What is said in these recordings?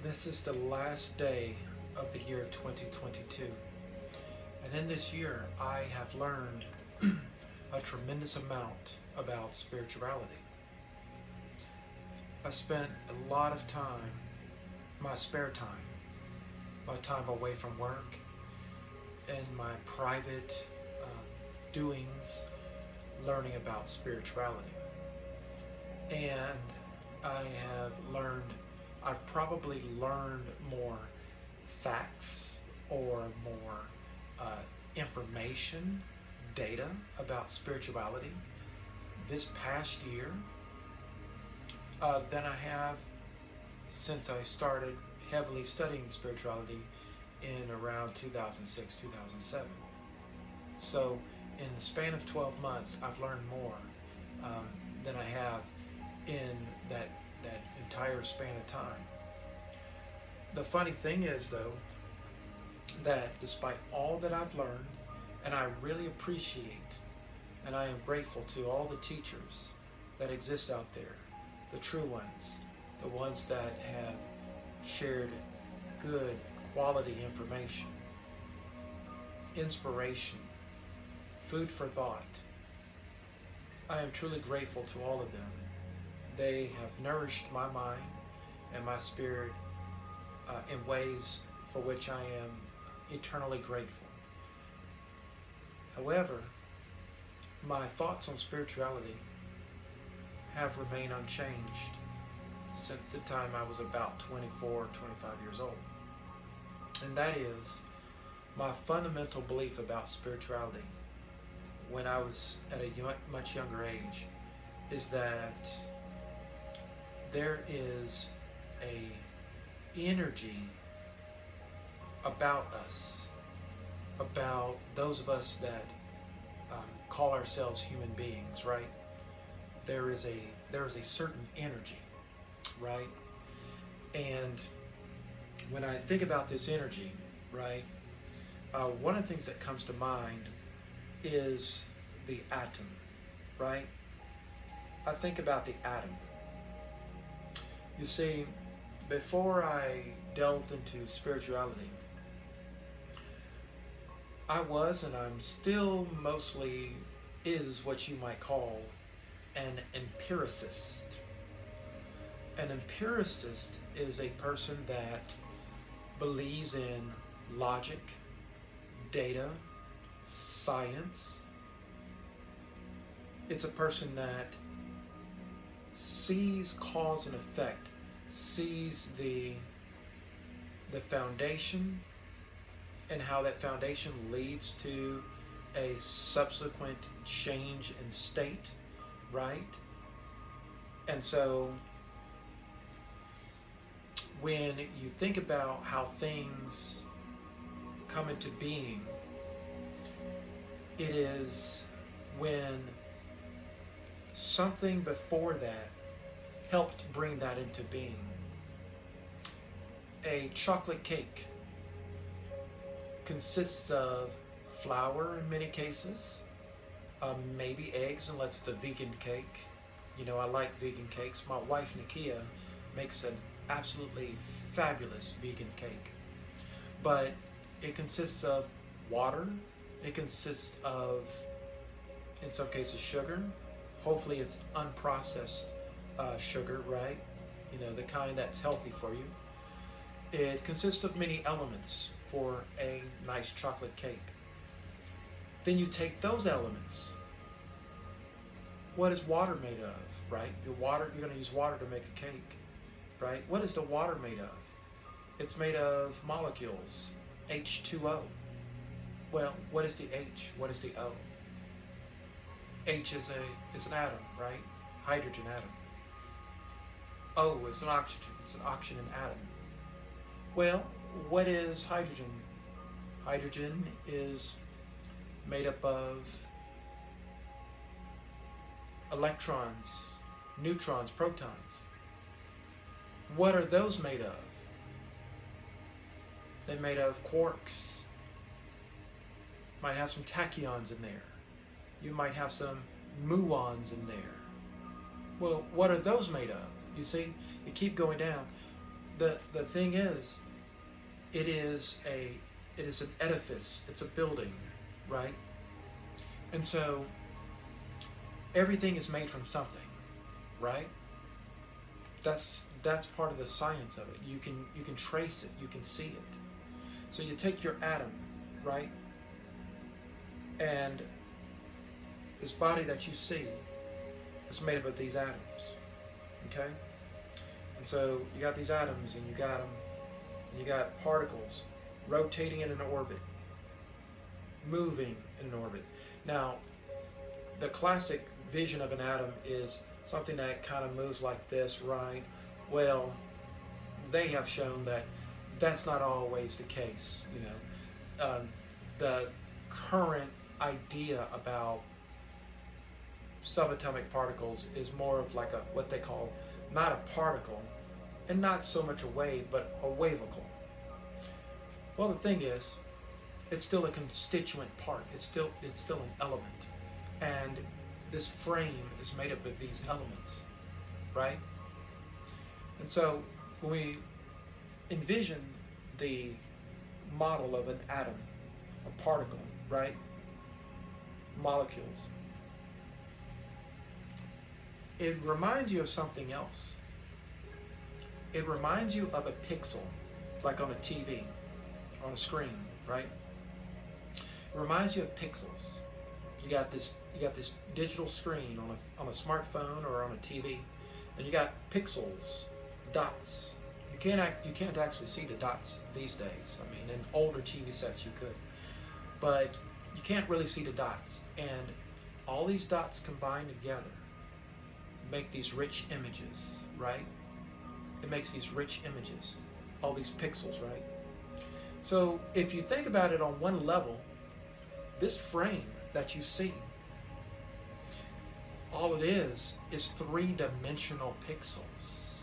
This is the last day of the year 2022. And in this year, I have learned a tremendous amount about spirituality. I spent a lot of time, my spare time, my time away from work, and my private doings, learning about spirituality. And I've probably learned more facts or more information, data about spirituality this past year than I have since I started heavily studying spirituality in around 2006, 2007. So in the span of 12 months, I've learned more than I have in that entire span of time. The funny thing is, though, that despite all that I've learned, and I really appreciate and I am grateful to all the teachers that exist out there, the true ones, the ones that have shared good quality information, inspiration, food for thought. I am truly grateful to all of them. They have nourished my mind and my spirit in ways for which I am eternally grateful. However, my thoughts on spirituality have remained unchanged since the time I was about 24, 25 years old. And that is my fundamental belief about spirituality when I was at a much younger age is that there is a energy about us, about those of us that call ourselves human beings, right? There is a certain energy, right? And when I think about this energy, right, one of the things that comes to mind is the atom, right? I think about the atom. You see, before I delved into spirituality, I was, and I'm still mostly, is what you might call an empiricist. An empiricist is a person that believes in logic, data, science. It's a person that sees cause and effect, sees the foundation and how that foundation leads to a subsequent change in state, right? And so when you think about how things come into being, it is when something before that helped bring that into being. A chocolate cake consists of flour in many cases, maybe eggs unless it's a vegan cake. You know, I like vegan cakes. My wife, Nakia, makes an absolutely fabulous vegan cake. But it consists of water. It consists of, in some cases, sugar. Hopefully it's unprocessed sugar, right? You know, the kind that's healthy for you. It consists of many elements for a nice chocolate cake. Then you take those elements. What is water made of, right? You're going to use water to make a cake, right? What is the water made of? It's made of molecules, H2O. Well, what is the H? What is the O? H is an atom, right? Hydrogen atom. O is an oxygen. It's an oxygen atom. Well, what is hydrogen? Hydrogen is made up of electrons, neutrons, protons. What are those made of? They're made of quarks. Might have some tachyons in there. You might have some muons in there. Well, what are those made of? You see, you keep going down. the thing is, it is an edifice. It's a building, right? And so everything is made from something, right? That's part of the science of it. You can trace it. You can see it. So you take your atom, right? And this body that you see is made up of these atoms, okay? And so you got these atoms, and you got particles rotating in an orbit, moving in an orbit. Now, the classic vision of an atom is something that kind of moves like this, right? Well, they have shown that that's not always the case. The current idea about subatomic particles is more of like what they call not a particle, and not so much a wave, but a wavicle. Well, the thing is, it's still a constituent part. It's still an element, and this frame is made up of these elements, right? And so when we envision the model of an atom, a particle, right? Molecules. It reminds you of something else. It reminds you of a pixel, like on a TV, on a screen, right? It reminds you of pixels. You got this digital screen on a smartphone or on a TV, and you got pixels, dots. You can't actually see the dots these days. I mean, in older TV sets you could, but you can't really see the dots. And all these dots combined together make these rich images, right? It makes these rich images, all these pixels, right? So if you think about it on one level, this frame that you see, all it is three-dimensional pixels.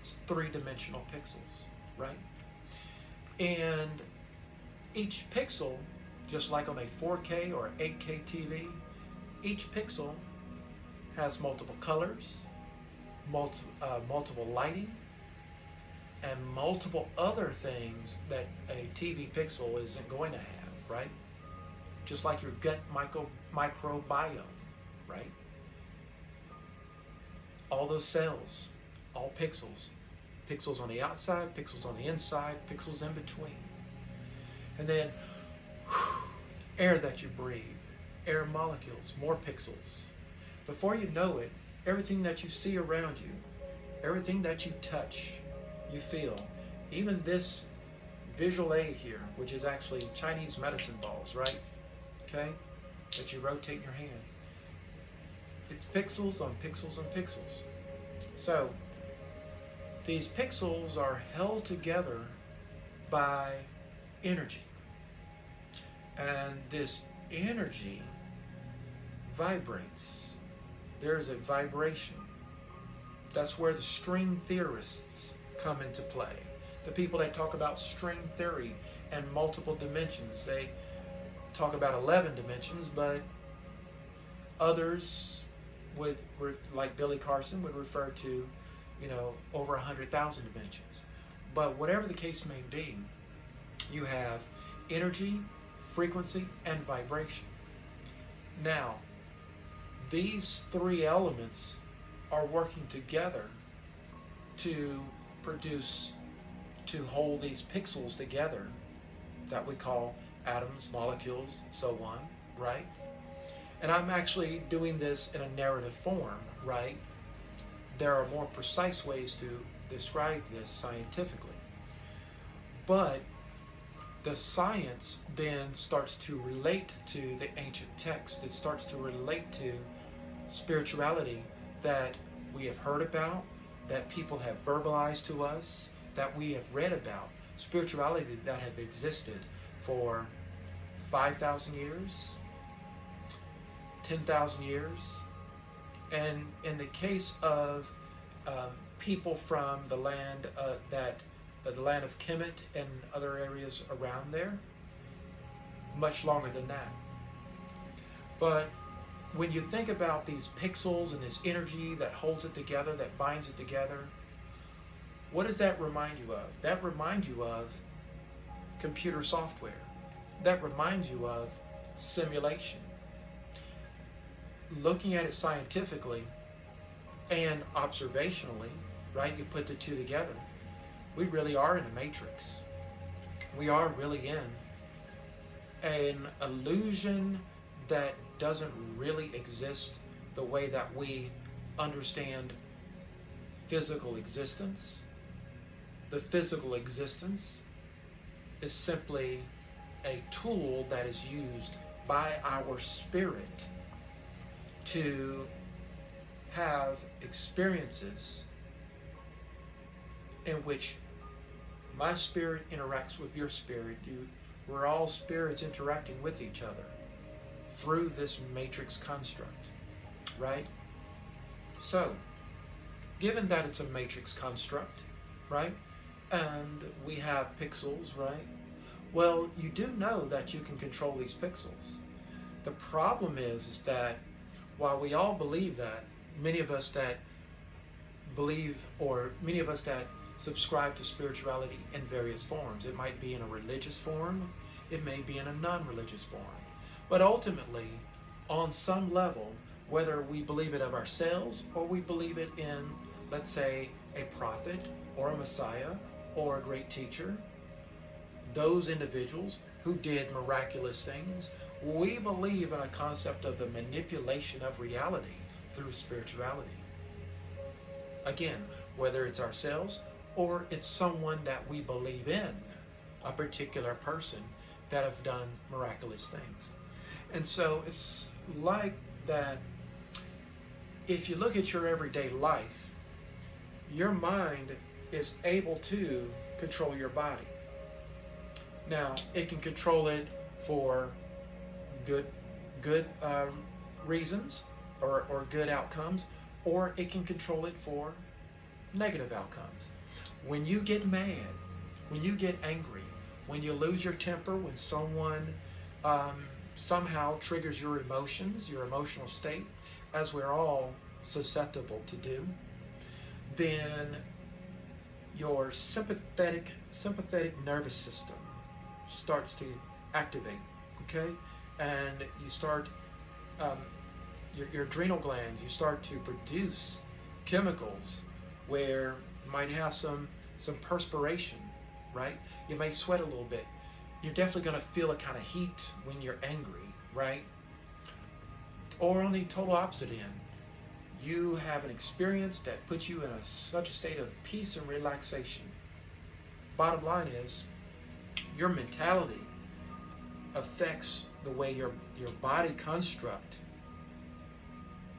It's three-dimensional pixels, right? And each pixel, just like on a 4K or 8K TV, each pixel has multiple colors, multiple lighting, and multiple other things that a TV pixel isn't going to have, right? Just like your gut microbiome, right? All those cells, all pixels. Pixels on the outside, pixels on the inside, pixels in between. And then air that you breathe, air molecules, more pixels. Before you know it, everything that you see around you, everything that you touch, you feel, even this visual aid here, which is actually Chinese medicine balls, right? Okay? That you rotate in your hand. It's pixels on pixels on pixels. So, these pixels are held together by energy. And this energy vibrates. There's a vibration. That's where the string theorists come into play. The people that talk about string theory and multiple dimensions. They talk about 11 dimensions, but others like Billy Carson would refer to, over 100,000 dimensions. But whatever the case may be, you have energy, frequency, and vibration. Now, these three elements are working together to hold these pixels together that we call atoms, molecules, so on, right? And I'm actually doing this in a narrative form, right? There are more precise ways to describe this scientifically. But the science then starts to relate to the ancient text. It starts to relate to spirituality that we have heard about, that people have verbalized to us, that we have read about. Spirituality that have existed for 5,000 years, 10,000 years. And in the case of people from the land the land of Kemet and other areas around there, much longer than that. But when you think about these pixels and this energy that holds it together, that binds it together, What does that remind you of? That reminds you of computer software. That reminds you of simulation. Looking at it scientifically and observationally, right? You put the two together. We really are in a matrix. We are really in an illusion that doesn't really exist the way that we understand physical existence. The physical existence is simply a tool that is used by our spirit to have experiences in which my spirit interacts with your spirit. We're all spirits interacting with each other through this matrix construct, right? So, given that it's a matrix construct, right, and we have pixels, right, well, you do know that you can control these pixels. The problem is that while we all believe that, many of us that believe, or many of us that subscribe to spirituality in various forms. It might be in a religious form, it may be in a non-religious form. But ultimately, on some level, whether we believe it of ourselves or we believe it in, let's say, a prophet or a Messiah or a great teacher, those individuals who did miraculous things, we believe in a concept of the manipulation of reality through spirituality. Again, whether it's ourselves or it's someone that we believe in, a particular person that have done miraculous things. And so it's like that if you look at your everyday life, your mind is able to control your body. Now, it can control it for good reasons or good outcomes, or it can control it for negative outcomes. When you get mad, when you get angry, when you lose your temper, when someone somehow triggers your emotions, your emotional state, as we're all susceptible to do, then your sympathetic nervous system starts to activate, okay? And you start, your adrenal glands, you start to produce chemicals where you might have some perspiration, right? You may sweat a little bit. You're definitely going to feel a kind of heat when you're angry, right? Or on the total opposite end, you have an experience that puts you in such a state of peace and relaxation. Bottom line is, your mentality affects the way your body construct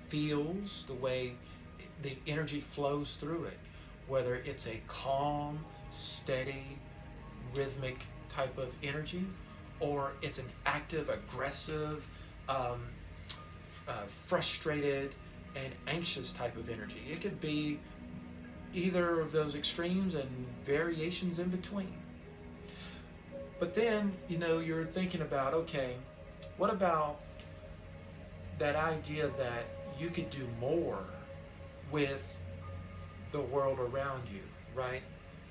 feels, the way the energy flows through it, whether it's a calm, steady, rhythmic type of energy, or it's an active, aggressive, frustrated, and anxious type of energy. It could be either of those extremes and variations in between. But then, you're thinking about, okay, what about that idea that you could do more with the world around you, right?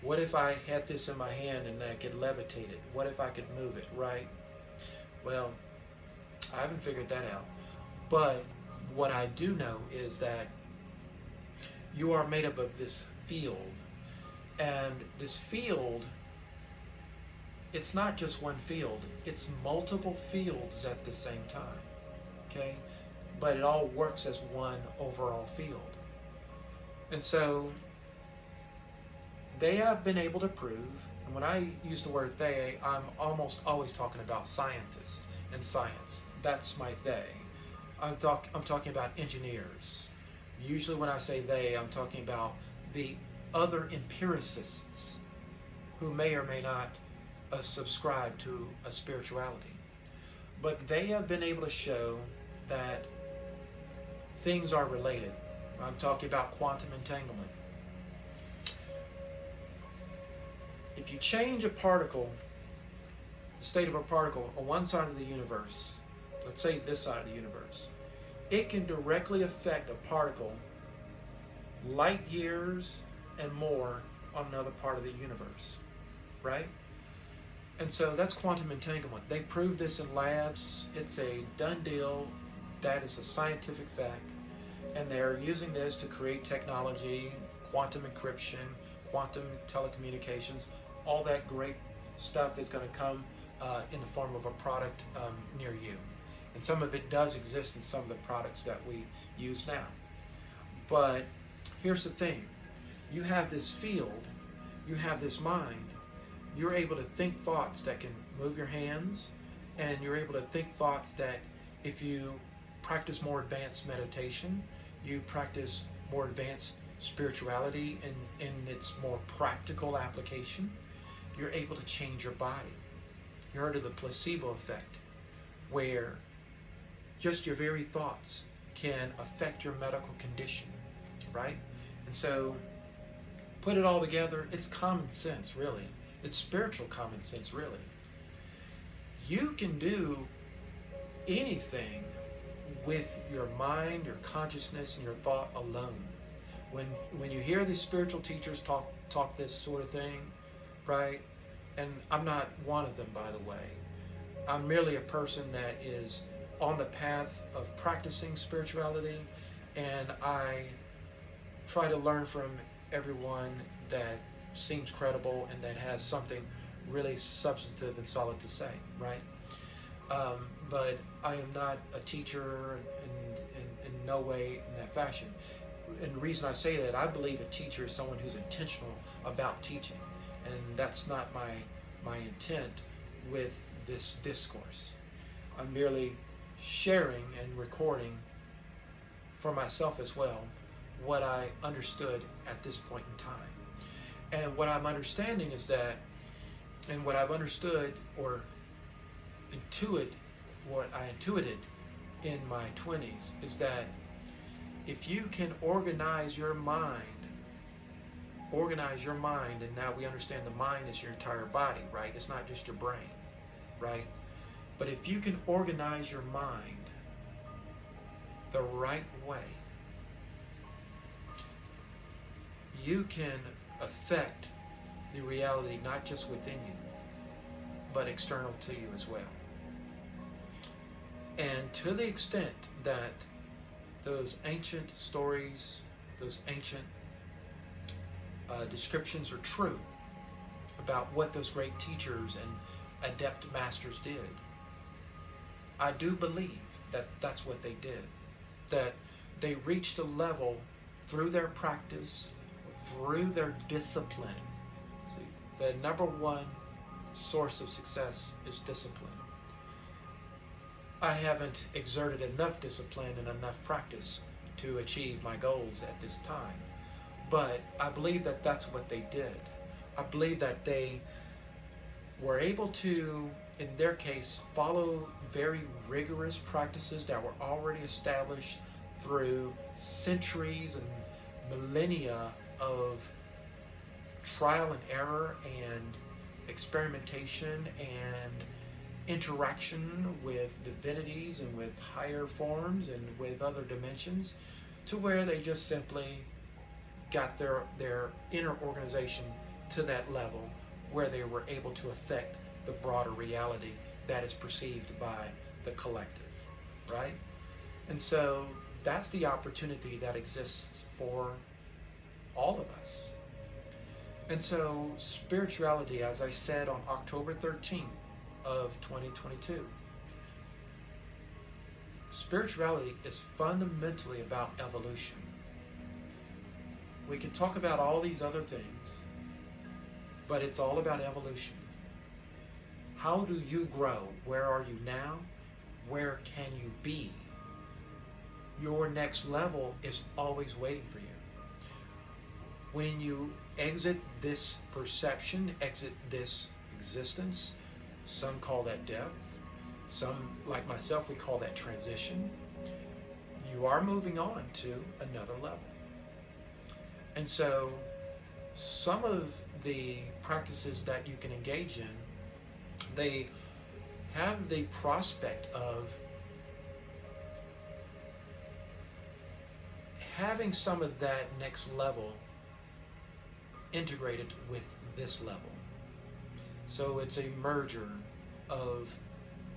What if I had this in my hand and I could levitate it? What if I could move it, right? Well, I haven't figured that out. But what I do know is that you are made up of this field. And this field, it's not just one field. It's multiple fields at the same time, okay? But it all works as one overall field. And so they have been able to prove, and when I use the word they, I'm almost always talking about scientists and science. That's my they. I'm talking about engineers. Usually when I say they, I'm talking about the other empiricists who may or may not subscribe to a spirituality. But they have been able to show that things are related. I'm talking about quantum entanglement. If you change a particle, the state of a particle on one side of the universe, let's say this side of the universe, it can directly affect a particle light years and more on another part of the universe, right? And so that's quantum entanglement. They prove this in labs. It's a done deal. That is a scientific fact. And they're using this to create technology, quantum encryption, quantum telecommunications. All that great stuff is going to come in the form of a product near you. And some of it does exist in some of the products that we use now. But here's the thing. You have this field, you have this mind, you're able to think thoughts that can move your hands, and you're able to think thoughts that if you practice more advanced meditation, you practice more advanced spirituality in its more practical application, you're able to change your body. You're under the placebo effect, where just your very thoughts can affect your medical condition, right? And so, put it all together, it's common sense, really. It's spiritual common sense, really. You can do anything with your mind, your consciousness, and your thought alone. When you hear these spiritual teachers talk this sort of thing, right? And I'm not one of them, by the way. I'm merely a person that is on the path of practicing spirituality, and I try to learn from everyone that seems credible and that has something really substantive and solid to say, right? But I am not a teacher in no way in that fashion. And the reason I say that, I believe a teacher is someone who's intentional about teaching, and that's not my intent with this discourse. I'm merely sharing and recording for myself as well what I understood at this point in time. And what I'm understanding is that, and what I've understood or what I intuited in my 20s is that if you can organize your mind, and now we understand the mind is your entire body, right? It's not just your brain, right? But if you can organize your mind the right way, you can affect the reality not just within you, but external to you as well. And to the extent that those ancient stories, those ancient descriptions are true about what those great teachers and adept masters did, I do believe that that's what they did. That they reached a level through their practice, through their discipline. See, the number one source of success is discipline. I haven't exerted enough discipline and enough practice to achieve my goals at this time. But I believe that that's what they did. I believe that they were able to, in their case, follow very rigorous practices that were already established through centuries and millennia of trial and error and experimentation and interaction with divinities and with higher forms and with other dimensions, to where they just simply got their inner organization to that level where they were able to affect the broader reality that is perceived by the collective, right? And so that's the opportunity that exists for all of us. And so spirituality, as I said on October 13th of 2022, spirituality is fundamentally about evolution. We can talk about all these other things, but it's all about evolution. How do you grow? Where are you now? Where can you be? Your next level is always waiting for you. When you exit this perception, exit this existence, some call that death, some, like myself, we call that transition. You are moving on to another level. And so some of the practices that you can engage in, they have the prospect of having some of that next level integrated with this level. So it's a merger of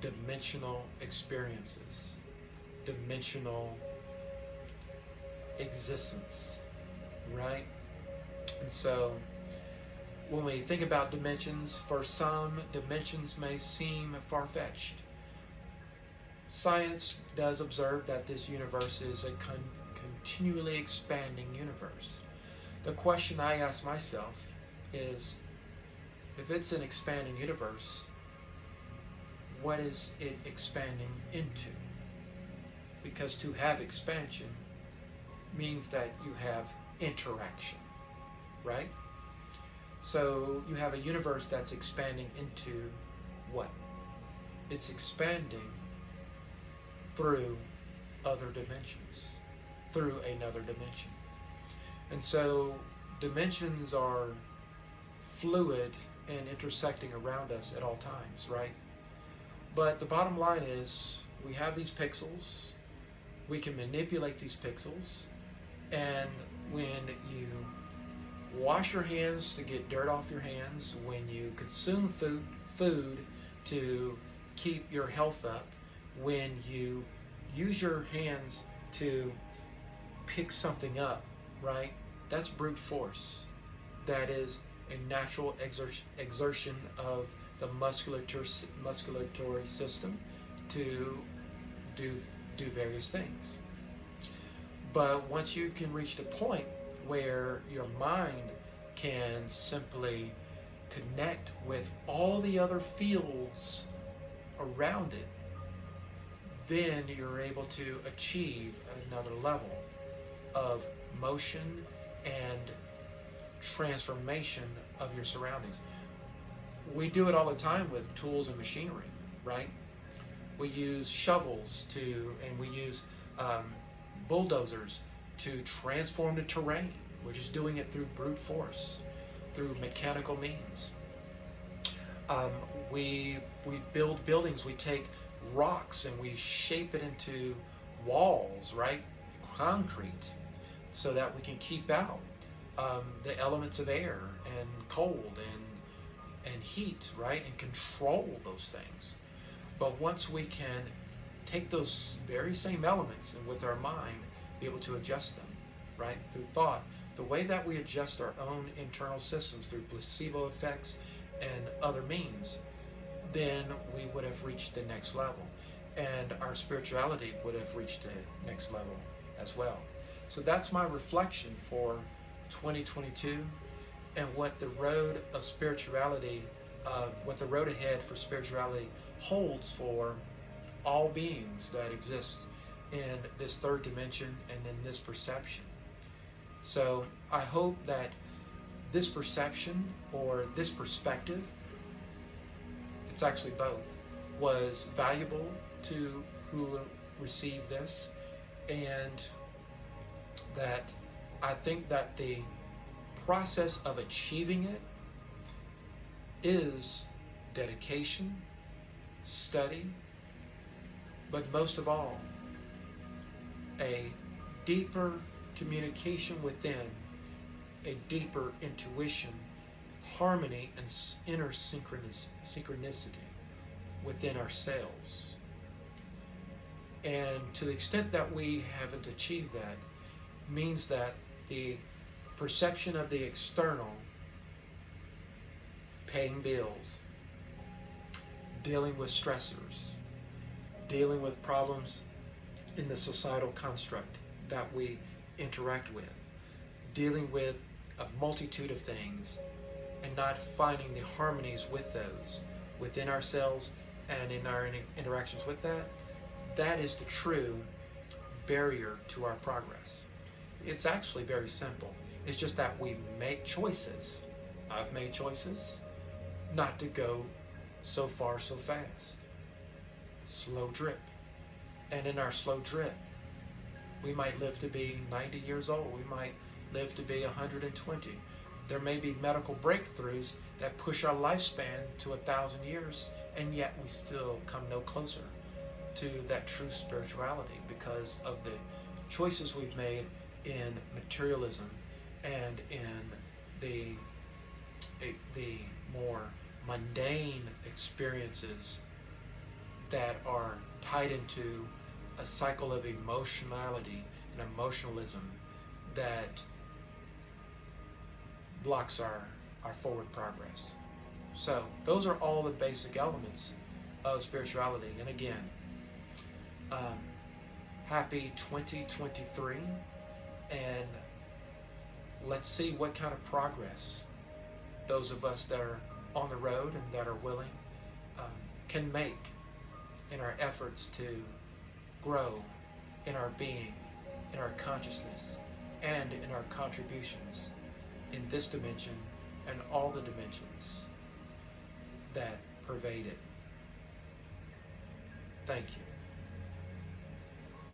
dimensional experiences, dimensional existence, right? And so when we think about dimensions, for some, dimensions may seem far-fetched. Science does observe that this universe is a continually expanding universe. The question I ask myself is, if it's an expanding universe, what is it expanding into? Because to have expansion means that you have interaction, right? So you have a universe that's expanding into what? It's expanding through other dimensions, through another dimension. And so dimensions are fluid and intersecting around us at all times, right? But the bottom line is, we have these pixels, we can manipulate these pixels, and when you wash your hands to get dirt off your hands, when you consume food to keep your health up, when you use your hands to pick something up, right? That's brute force. That is a natural exertion of the musculatory system to do various things. But once you can reach the point where your mind can simply connect with all the other fields around it, then you're able to achieve another level of motion and transformation of your surroundings. We do it all the time with tools and machinery, right? We use shovels and we use bulldozers to transform the terrain. We're just doing it through brute force, through mechanical means. We build buildings. We take rocks and we shape it into walls, right? Concrete, so that we can keep out the elements of air and cold and heat, right? And control those things. But once we can take those very same elements and with our mind be able to adjust them, right? Through thought, the way that we adjust our own internal systems through placebo effects and other means, then we would have reached the next level. And our spirituality would have reached the next level as well. So that's my reflection for 2022 and what the road of spirituality, what the road ahead for spirituality holds for all beings that exist in this third dimension and in this perception. So I hope that this perception or this perspective, it's actually both, was valuable to who received this, and that I think that the process of achieving it is dedication, study, but most of all, a deeper communication within, a deeper intuition, harmony, and inner synchronicity within ourselves. And to the extent that we haven't achieved that, means that the perception of the external, paying bills, dealing with stressors, dealing with problems in the societal construct that we interact with, dealing with a multitude of things and not finding the harmonies with those within ourselves and in our interactions with that, that is the true barrier to our progress. It's actually very simple. It's just that we make choices. I've made choices not to go so far so fast. Slow drip. And in our slow drip, we might live to be 90 years old. We might live to be 120. There may be medical breakthroughs that push our lifespan to 1,000 years, and yet we still come no closer to that true spirituality because of the choices we've made in materialism and in the the more mundane experiences that are tied into a cycle of emotionality and emotionalism that blocks our forward progress. So those are all the basic elements of spirituality. And again, happy 2023, and let's see what kind of progress those of us that are on the road and that are willing can make in our efforts to grow in our being, in our consciousness, and in our contributions in this dimension and all the dimensions that pervade it. Thank you.